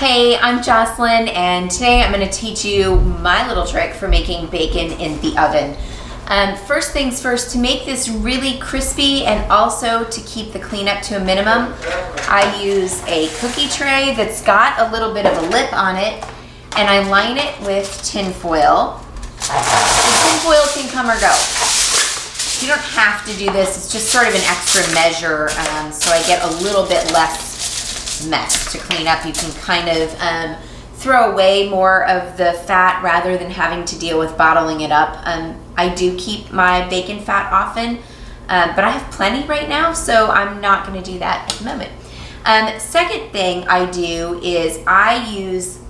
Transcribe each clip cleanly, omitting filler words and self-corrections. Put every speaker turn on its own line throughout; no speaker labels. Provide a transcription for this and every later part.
Hey, I'm Jocelyn, and today I'm going to teach you my little trick for making bacon in the oven. First things first, to make this really crispy and also to keep the cleanup to a minimum, I use a cookie tray that's got a little bit of a lip on it, and I line it with tin foil. The tin foil can come or go. You don't have to do this, it's just sort of an extra measure, so I get a little bit less mess to clean up. You can kind of throw away more of the fat rather than having to deal with bottling it up. I do keep my bacon fat often, but I have plenty right now, so I'm not going to do that at the moment. Second thing I do is I use,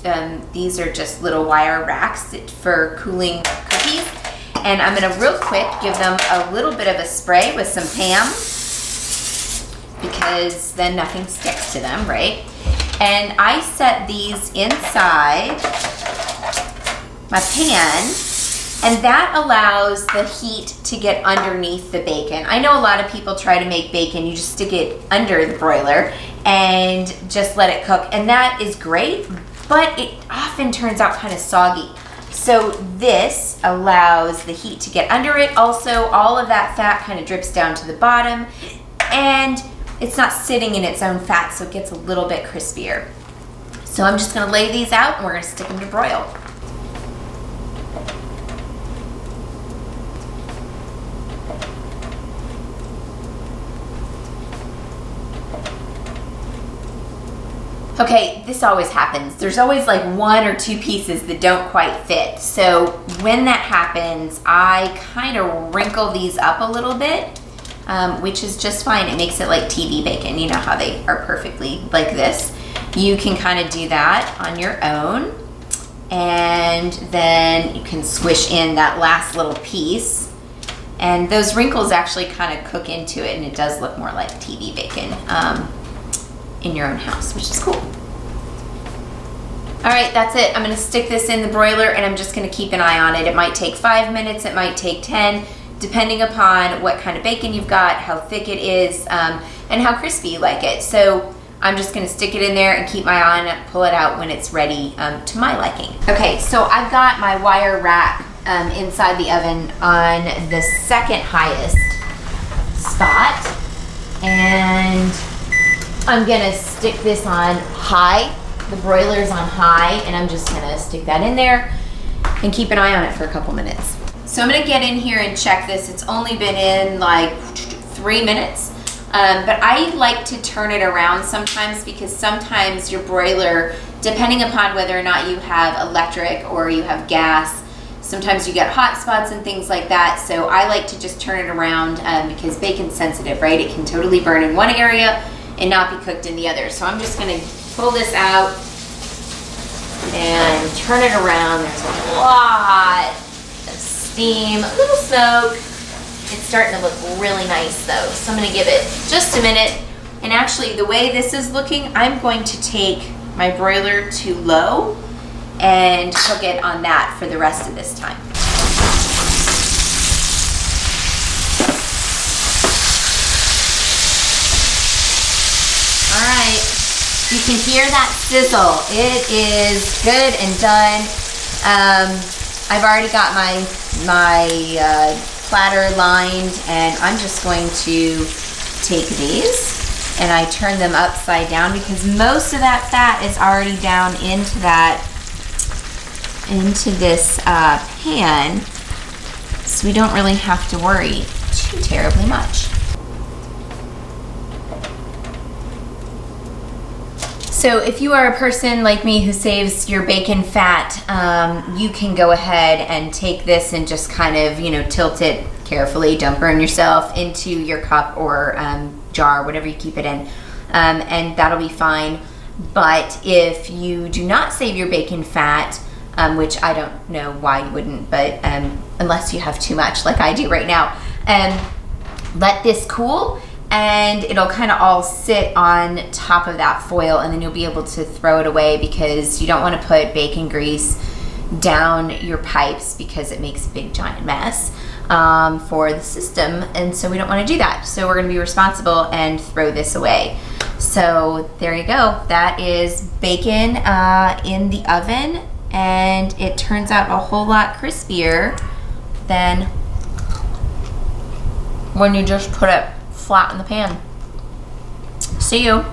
these are just little wire racks for cooling cookies, and I'm going to real quick give them a little bit of a spray with some Pam, because then nothing sticks to them, right? And I set these inside my pan, and that allows the heat to get underneath the bacon. I know a lot of people try to make bacon, you just stick it under the broiler and just let it cook, and that is great, but it often turns out kind of soggy. So this allows the heat to get under it. Also, all of that fat kind of drips down to the bottom, and it's not sitting in its own fat, so it gets a little bit crispier. So I'm just gonna lay these out and we're gonna stick them to broil. Okay, this always happens. There's always like one or two pieces that don't quite fit. So when that happens, I kind of wrinkle these up a little bit, which is just fine. It makes it like TV bacon. You know how they are perfectly like this. You can kind of do that on your own, and then you can squish in that last little piece, and those wrinkles actually kind of cook into it, and it does look more like TV bacon in your own house, which is cool. All right, that's it. I'm gonna stick this in the broiler, and I'm just gonna keep an eye on it. It might take 5 minutes, it might take 10, depending upon what kind of bacon you've got, how thick it is, and how crispy you like it. So I'm just gonna stick it in there and keep my eye on it, pull it out when it's ready to my liking. Okay, so I've got my wire rack inside the oven on the second highest spot, and I'm gonna stick this on high. The broiler's on high, and I'm just gonna stick that in there and keep an eye on it for a couple minutes. So I'm gonna get in here and check this. It's only been in like 3 minutes, but I like to turn it around sometimes, because sometimes your broiler, depending upon whether or not you have electric or you have gas, sometimes you get hot spots and things like that. So I like to just turn it around because bacon's sensitive, right? It can totally burn in one area and not be cooked in the other. So I'm just gonna pull this out and turn it around. There's a lot of steam, a little smoke. It's starting to look really nice though. So I'm gonna give it just a minute. And actually, the way this is looking, I'm going to take my broiler to low and cook it on that for the rest of this time. All right, you can hear that sizzle. It is good and done. I've already got my platter lined, and I'm just going to take these and I turn them upside down, because most of that fat is already down into this pan, so we don't really have to worry too terribly much. So if you are a person like me who saves your bacon fat, you can go ahead and take this and just kind of, tilt it carefully, don't burn yourself, into your cup or jar, whatever you keep it in, and that'll be fine. But if you do not save your bacon fat, which I don't know why you wouldn't, but unless you have too much like I do right now, let this cool, and it'll kind of all sit on top of that foil, and then you'll be able to throw it away, because you don't want to put bacon grease down your pipes, because it makes a big giant mess for the system, and so we don't want to do that. So we're going to be responsible and throw this away. So there you go. That is bacon in the oven, and it turns out a whole lot crispier than when you just put it flat in the pan. See you.